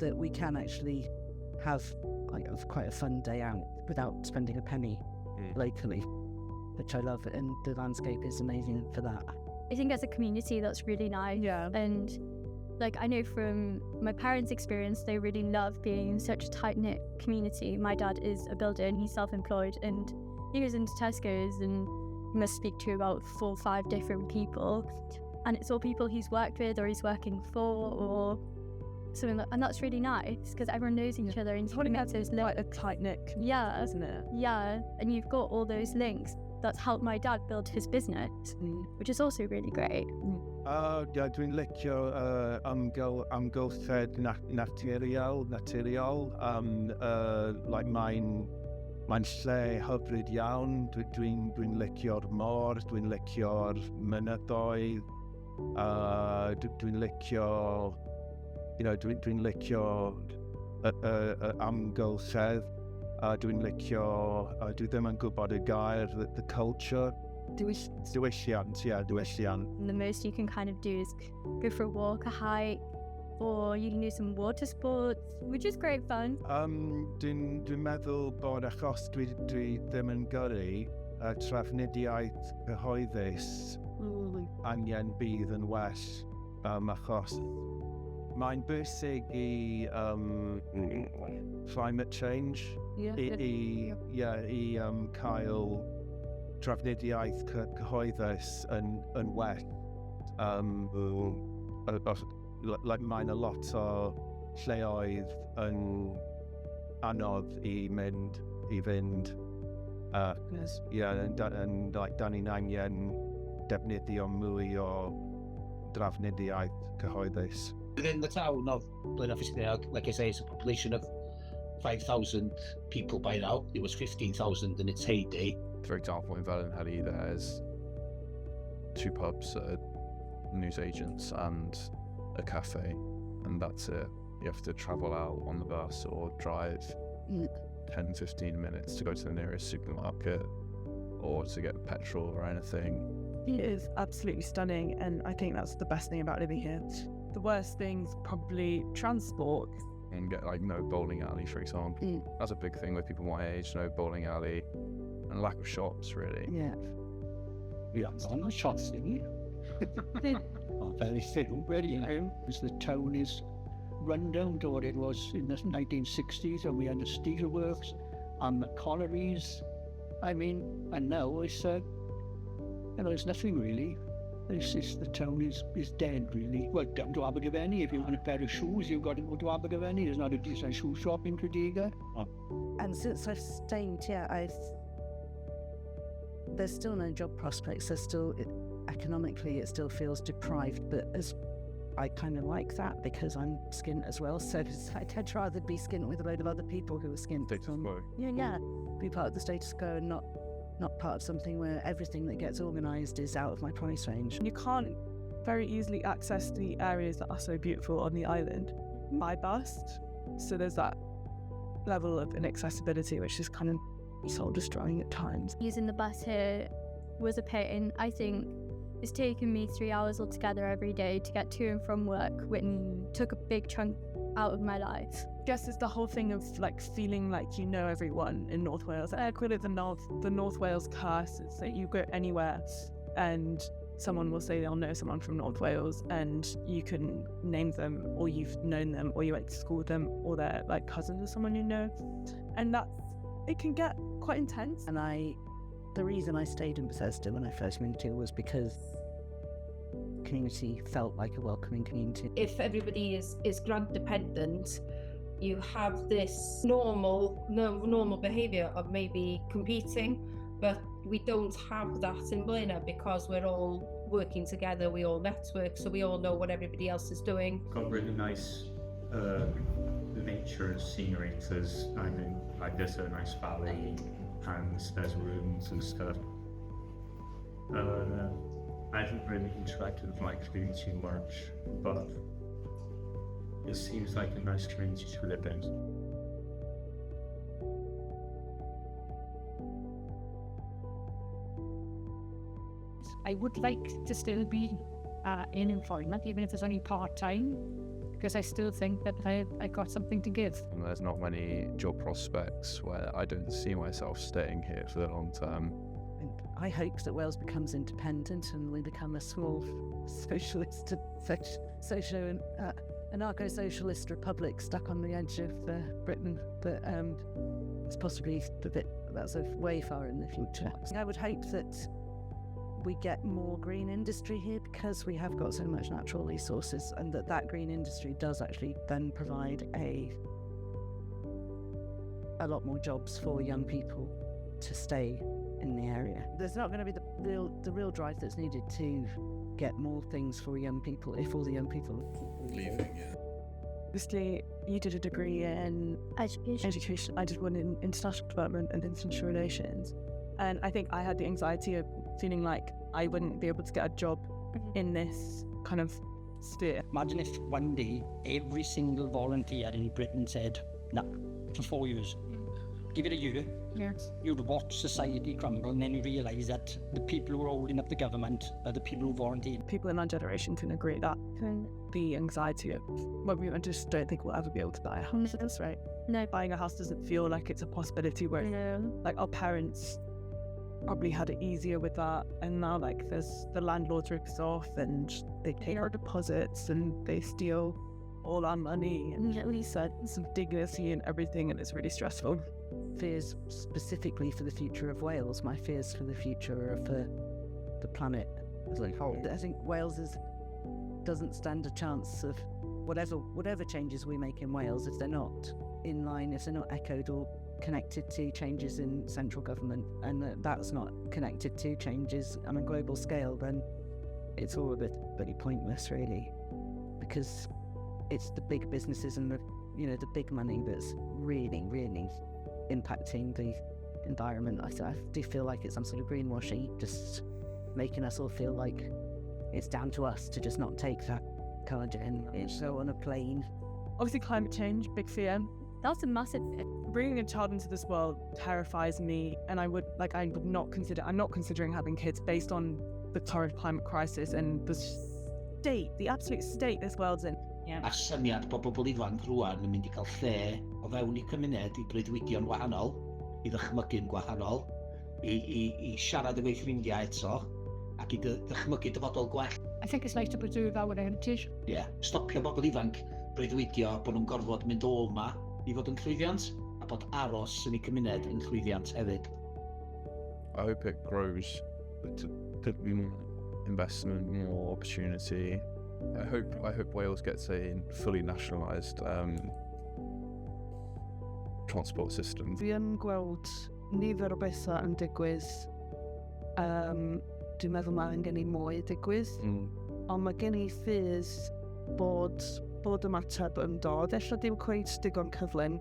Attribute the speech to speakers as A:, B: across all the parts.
A: that we can actually have like quite a fun day out without spending a penny locally, which I love, and the landscape is amazing for that.
B: I think as a community that's really nice.
C: Yeah.
B: And like I know from my parents' experience, they really love being in such a tight-knit community. My dad is a builder and he's self-employed, and he goes into Tesco's and he must speak to about 4 or 5 different people, and it's all people he's worked with or he's working for or something like, and that's really nice because everyone knows each other and you have those
C: quite a tight-knit community, isn't it?
B: Yeah, and you've got all those links that's helped my dad build his business, which is also really great.
D: Dwi'n licio amgylchedd naturiol, like mae'n lle hyfryd iawn. Dwi'n licio'r môr, dwi'n licio'r mynyddoedd, dwi'n licio, dwi'n licio amgylchedd, dwi'n licio, dwi ddim yn gwybod y gair, the culture. Diwylliant.
B: And the most you can kind of do is go for a walk, a hike, or you can do some water sports, which is great fun.
D: Dwi'n meddwl bod achos dwi ddim yn gyrru, trafnidiaeth cyhoeddus angen bydd yn well, achos mae'n bwysig i climate change, i cael trafnidiaeth cyhoeddus yn well. Like mae'n a lot o lleoedd yn anodd i fynd. And like da ni'n angen defnyddio mwy o drafnidiaeth cyhoeddus.
E: Within the town of Blaenau, like I say, it's a population of 5,000 people by now. It was 15,000 in its heyday.
F: For example, in Felinheli, there's 2 pubs, newsagents and a cafe, and that's it. You have to travel out on the bus or drive 10-15 minutes to go to the nearest supermarket or to get petrol or anything.
C: It is absolutely stunning, and I think that's the best thing about living here. The worst thing's probably transport.
F: And get like no bowling alley, for example. That's a big thing with people my age, no bowling alley, and lack of shops, really.
A: Yeah.
G: We haven't got no shops in here. Very thin, really, because the town is run down to what it was in the 1960s, and we had the steelworks and the collieries. I mean, and now it's, there's nothing really. The town is dead, really. Well, down to Abergavenny, if you want a pair of shoes, you've got to go to Abergavenny. There's not a decent shoe shop in Tredegar.
A: And since I've stayed, there's still no job prospects. There's still, economically, it still feels deprived, but I kind of like that because I'm skint as well. So I'd rather be skint with a load of other people who are skint.
F: Status quo.
A: Yeah, be part of the status quo and not part of something where everything that gets organised is out of my price range.
C: You can't very easily access the areas that are so beautiful on the island by bus. So there's that level of inaccessibility, which is kind of soul-destroying at times.
B: Using the bus here was a pain. I think it's taken me 3 hours altogether every day to get to and from work, which took a big chunk out of my life.
C: I guess it's the whole thing of like feeling like you know everyone in North Wales. I call it the North Wales curse. It's that you go anywhere and someone will say they'll know someone from North Wales, and you can name them, or you've known them, or you went to school with them, or they're like cousins of someone you know, and it can get quite intense.
A: And the reason I stayed in Bethesda when I first moved here was because community felt like a welcoming community.
H: If everybody is grant dependent, you have this normal behaviour of maybe competing, but we don't have that in Blaenau because we're all working together, we all network, so we all know what everybody else is doing.
I: Got really nice nature and scenery. There's a nice valley and there's rooms and stuff. I haven't really interacted with my community much, but it seems like a nice community to live in.
J: I would like to still be in employment, even if it's only part-time, because I still think that I got something to give.
F: And there's not many job prospects where I don't see myself staying here for the long term.
A: And I hope that Wales becomes independent and we become a small socialist, anarcho-socialist republic stuck on the edge of Britain. But it's possibly that's a way far in the future. I would hope that we get more green industry here because we have got so much natural resources, and that green industry does actually then provide a lot more jobs for young people to stay in the area. There's not going to be the real drive that's needed to get more things for young people if all the young people are
F: Leaving, yeah.
C: Obviously, you did a degree in education. I did one in international development and international relations. And I think I had the anxiety of feeling like I wouldn't be able to get a job in this kind of sphere.
G: Imagine if one day every single volunteer in Britain said, no, for 4 years. Give it a year.
J: Yes.
G: You'd watch society crumble, and then you realise that the people who are holding up the government are the people who volunteered.
C: People in our generation can agree that the anxiety of, well, we just don't think we'll ever be able to buy a house. That's right.
B: No.
C: Buying a house doesn't feel like it's a possibility, where like our parents probably had it easier with that, and now like there's the landlords rip us off and they take our deposits and they steal all our money, and we said some dignity and everything, and it's really stressful.
A: Fears specifically for the future of Wales. My fears for the future are for the planet as a whole. I think Wales doesn't stand a chance of whatever changes we make in Wales, if they're not in line, if they're not echoed or connected to changes in central government, and that's not connected to changes on a global scale, then it's all a bit bloody pointless, really, because it's the big businesses and the big money that's really, really impacting the environment. I do feel like it's some sort of greenwashing, just making us all feel like it's down to us to just not take that carbon and go on a plane.
C: Obviously, climate change, big fear.
B: That's a massive fear.
C: Bringing a child into this world terrifies me, and I'm not considering having kids based on the current climate crisis and the absolute state this world's in.
E: A syniad bod bobl ifanc rwan yn mynd I cael lle o fewn I cymuned I breuddwydion wahanol, I ddychmygu'n gwahanol, I siarad efo'i ffrindiau eto, ac I ddychmygu dyfodol gwell.
J: I think it's nice to preserve our heritage.
E: Yeah, stopio bobl ifanc breuddwydio bod nhw'n gorfod mynd o yma I fod yn llwyddiant, a bod aros yn eu cymuned yn llwyddiant hefyd.
F: I hope it grows, to be more investment, more opportunity. I hope Wales gets a fully nationalised transport system.
K: Fi yn gweld nifer o bethau yn digwydd. Dwi'n meddwl mae angen I mwy digwydd. Ond mae gen I ffydd bod ymateb yn dod. Ella dim cweit digon cyflym.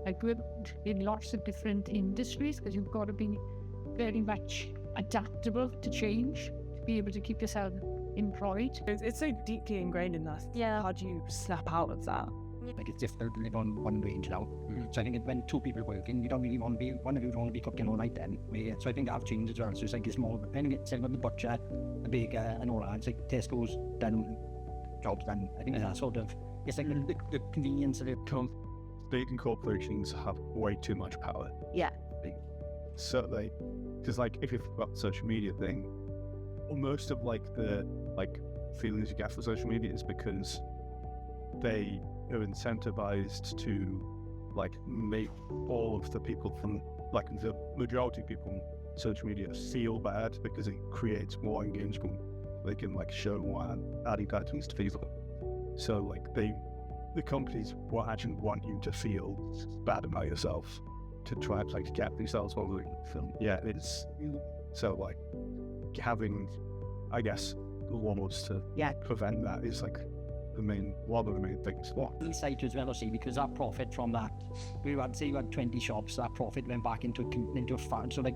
J: I grew up in lots of different industries because you've got to be very much adaptable to change to be able to keep yourself employed.
C: It's so deeply ingrained in us.
B: Yeah.
C: How do you snap out of that?
G: Like it's difficult to live on one wage now. So I think when two people working, you don't really want to be, one of you don't want to be cooking all night then. So I think that have changed as well. So it's like it's more, depending on the butcher, the baker and all that. It's like Tesco's done, jobs done. I think that sort of, it's like the convenience of it.
D: State and corporations have way too much power.
B: Yeah.
D: Certainly, because like if you've got the social media thing, most of like the feelings you get for social media is because they are incentivized to like make all of the people from like the majority of people on social media feel bad because it creates more engagement. They can like show more added items to people. So like the companies will actually want you to feel bad about yourself to try and like get themselves over the film. Yeah, it's so like having, I guess, laws to prevent that is like one of the main things.
G: Insight as well, see, because that profit from that, you had 20 shops, that profit went back into a fund. So like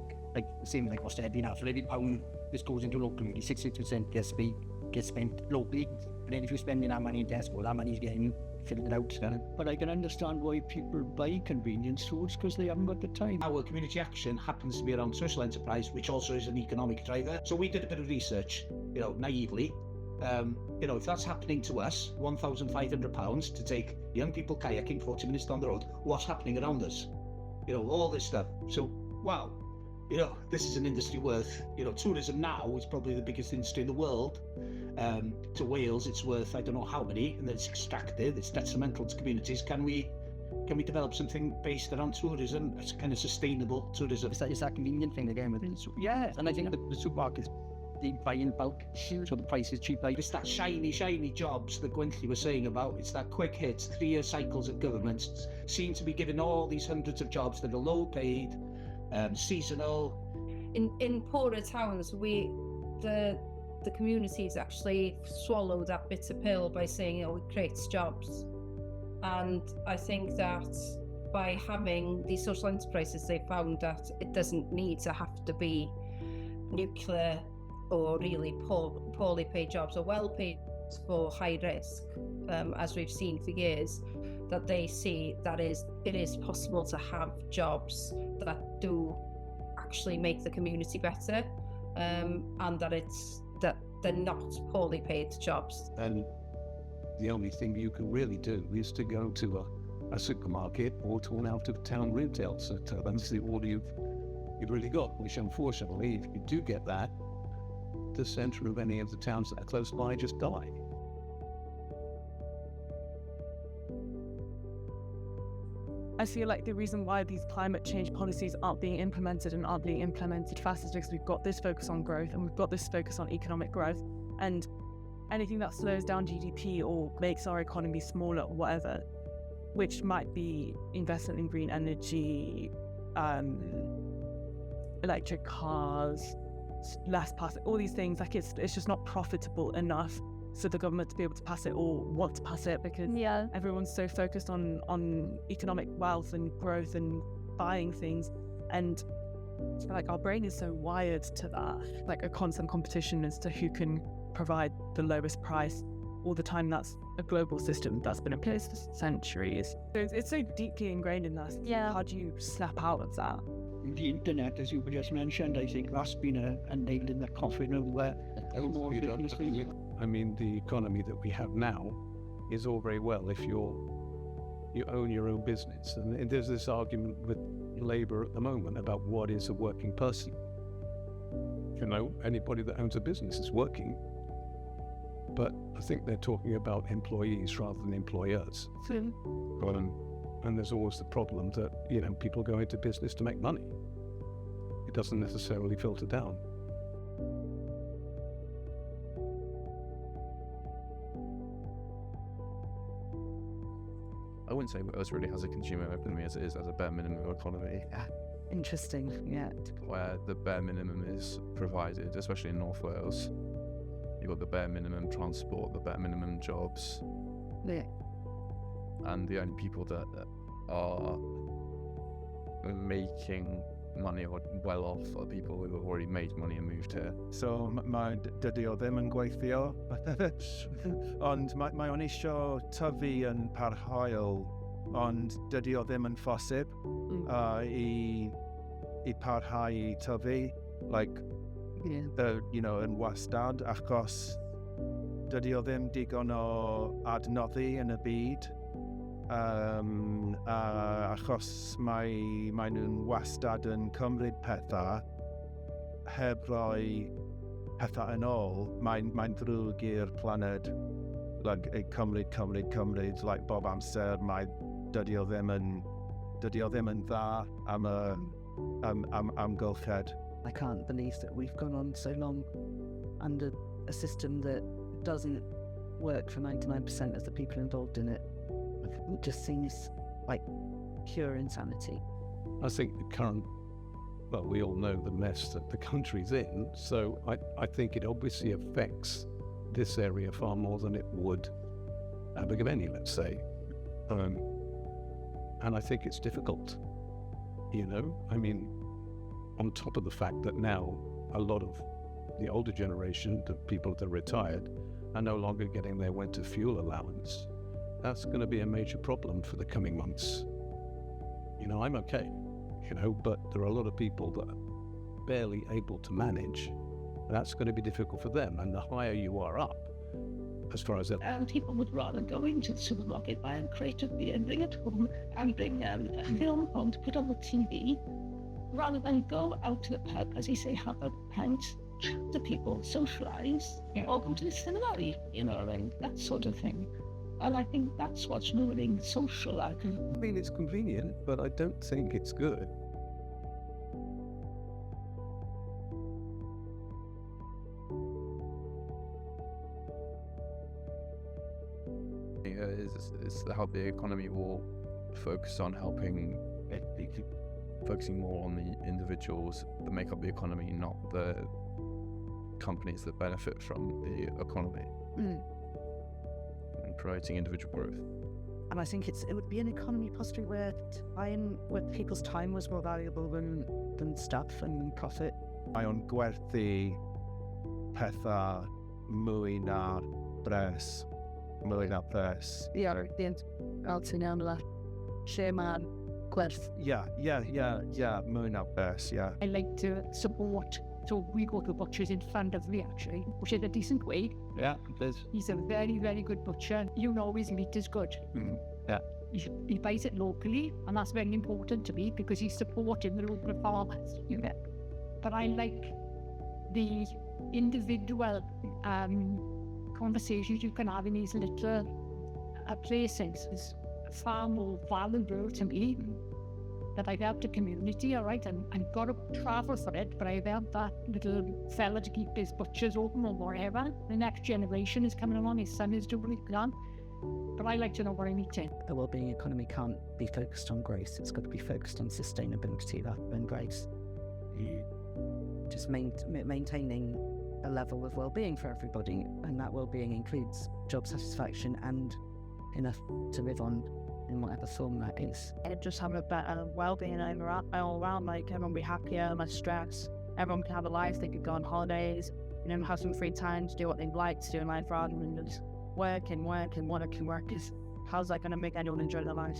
G: same like what's now. So every pound this goes into local community, 60% gets spent locally. But then if you're spending that money in Tesco, that money's getting fill it out. But I can understand why people buy convenience foods, because they haven't got the time.
E: Our community action happens to be around social enterprise, which also is an economic driver. So we did a bit of research, naively. If that's happening to us, £1,500 to take young people kayaking 40 minutes down the road, what's happening around us? All this stuff. So, wow, this is an industry worth, tourism now is probably the biggest industry in the world. To Wales, it's worth, I don't know how many, and it's extractive, it's detrimental to communities. Can we develop something based around tourism, it's kind of sustainable tourism?
L: It's that convenient thing again with it. Yeah, and I think the supermarkets, they buy in bulk, so the price is cheap.
E: It's that shiny jobs that Gwentley was saying about. It's that quick hits, 3-year cycles of governments seem to be giving all these hundreds of jobs that are low paid, seasonal.
H: In poorer towns, the communities actually swallow that bitter pill by saying it creates jobs. And I think that by having these social enterprises, they found that it doesn't need to have to be nuclear or really poorly paid jobs or well paid for high risk, as we've seen for years, that they see that it is possible to have jobs that do actually make the community better, and that they're not poorly paid jobs.
G: And the only thing you can really do is to go to a supermarket or to an out-of-town retail centre. That's the all you've really got, which unfortunately, if you do get that, the centre of any of the towns that are close by just die.
C: I feel like the reason why these climate change policies aren't being implemented and aren't being implemented fast is because we've got this focus on growth and we've got this focus on economic growth, and anything that slows down GDP or makes our economy smaller or whatever, which might be investment in green energy, electric cars, less plastic, all these things, like it's just not profitable enough for the government to be able to pass it or want to pass it, because everyone's so focused on economic wealth and growth and buying things, and like our brain is so wired to that, like a constant competition as to who can provide the lowest price all the time. That's a global system that's been in place for centuries. So it's so deeply ingrained in us.
B: Yeah.
C: How do you snap out of that?
G: The internet, as you just mentioned, I think that's been a nail in the coffin of where more business things. I mean, the economy that we have now is all very well if you own your own business. And there's this argument with Labour at the moment about what is a working person. Anybody that owns a business is working. But I think they're talking about employees rather than employers. And there's always the problem that, people go into business to make money. It doesn't necessarily filter down.
F: I wouldn't say Wales really has a consumer economy as it is as a bare minimum economy.
A: Interesting, yeah.
F: Where the bare minimum is provided, especially in North Wales. You've got the bare minimum transport, the bare minimum jobs.
A: Yeah.
F: And the only people that are making money or well off are people who have already made money and moved here.
D: So mae dydi o ddim yn gweithio, ond mae o'n isio tyfu yn parhaol, ond dydi o ddim yn ffosib i parhau i tyfu, like, yn wastad, achos dydi o ddim digon o adnoddi yn y byd. Achos mae nhw'n wastad yn cymryd pethau heb roi pethau yn ôl. Mae'n ddrwg i'r planed, like, cymryd, like bob amser. Dydi o ddim yn dda am amgylchedd.
A: I can't believe that we've gone on so long under a system that doesn't work for 99% of the people involved in it. It just seems like pure insanity.
G: I think we all know the mess that the country's in, so I think it obviously affects this area far more than it would Abergavenny, let's say. And I think it's difficult, I mean, on top of the fact that now a lot of the older generation, the people that are retired, are no longer getting their winter fuel allowance.
M: that's going to be a major problem for the coming months. You know, I'm okay, you know, but there are a lot of people that are barely able to manage. That's going to be difficult for them. And the higher you are up, as far as that.
G: And people would rather go into the supermarket, buy a crate of beer, bring it home, and bring a film home to put on the TV, rather than go out to the pub, as you say, have a pint, chat to people, socialise, or go to the cinema, you know what I mean? That sort of thing. And I think that's what's ruining social life.
M: I mean, it's convenient, but I don't think it's good.
F: Is how the economy will focus on focusing more on the individuals that make up the economy, not the companies that benefit from the economy, and promoting individual growth.
A: And I think it would be an economy possibly where people's time was more valuable than stuff and profit.
D: Mae'n gwerthu pethau mwy na bres. Mwy na bres.
K: Ie, fel ti'n iawn yna, lle mae'n gwerth.
D: Mwy na bres, yeah.
J: I like to support, so we go to butchers in front of me actually, which is a decent way.
L: Yeah, it is.
J: He's a very, very good butcher. You know his meat is good.
L: Yeah.
J: He buys it locally, and that's very important to me because he's supporting the local farmers. You know. But I like the individual conversations you can have in these little places. It's far more valuable to me that I've helped the community, all right, and I've got to travel for it, but I've helped that little fella to keep his butchers open or whatever. The next generation is coming along, his son is doing it now. But I like to know what I'm eating.
A: A wellbeing economy can't be focused on growth. It's got to be focused on sustainability rather than growth. Just maintaining a level of well-being for everybody, and that well-being includes job satisfaction and enough to live on in whatever form that is.
N: And just having a better well-being all around, like everyone be happier, less stress, everyone can have a life, they could go on holidays, you know, have some free time to do what they'd like to do in life rather than just work, because how's that going to make anyone enjoy their life?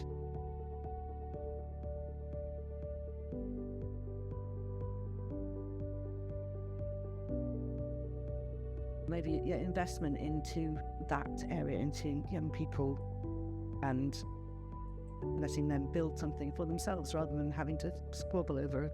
A: Maybe investment into that area, into young people, and letting them build something for themselves rather than having to squabble over,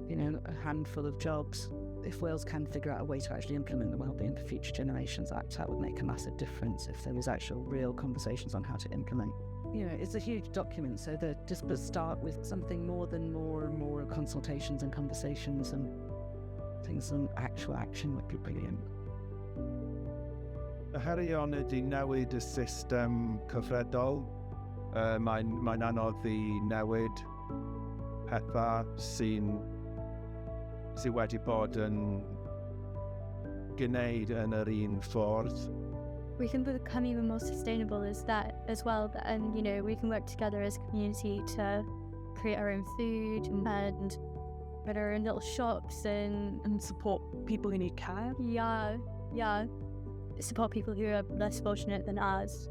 A: you know, a handful of jobs. If Wales can figure out a way to actually implement the Wellbeing for Future Generations Act, that would make a massive difference if there was actual real conversations on how to implement. You know, it's a huge document, so just start with something more than more consultations and conversations and things on actual action would be brilliant.
D: Y herion ydy newid y system cyfredol. Mae'n anodd i newid pethau sydd wedi bod yn gwneud yn yr un ffordd.
B: We can become even more sustainable as well, and you know, we can work together as a community to create our own food and put our own little shops and support people who need care. Yeah. Support people who are less fortunate than us.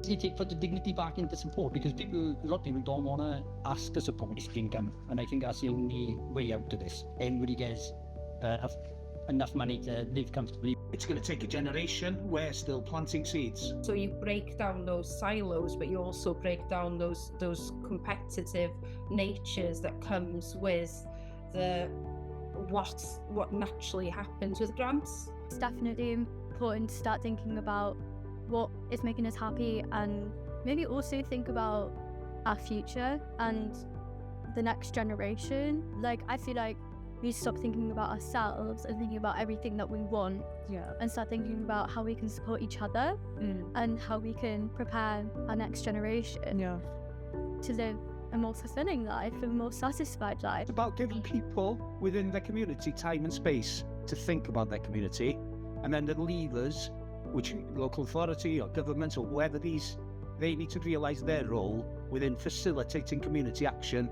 L: You take put the dignity back into support, because a lot of people don't want to ask for support if income, and I think that's the only way out of this. Everybody gets enough money to live comfortably.
E: It's going to take a generation. We're still planting seeds.
H: So you break down those silos, but you also break down those competitive natures that comes with what naturally happens with grants.
B: It's definitely important to start thinking about what is making us happy, and maybe also think about our future and the next generation. Like, I feel like we stop thinking about ourselves and thinking about everything that we want, and start thinking about how we can support each other and how we can prepare our next generation to live a more fulfilling life, a more satisfied life.
E: It's about giving people within their community time and space to think about their community, and then the leaders, which local authority or government or whoever they need to realise their role within facilitating community action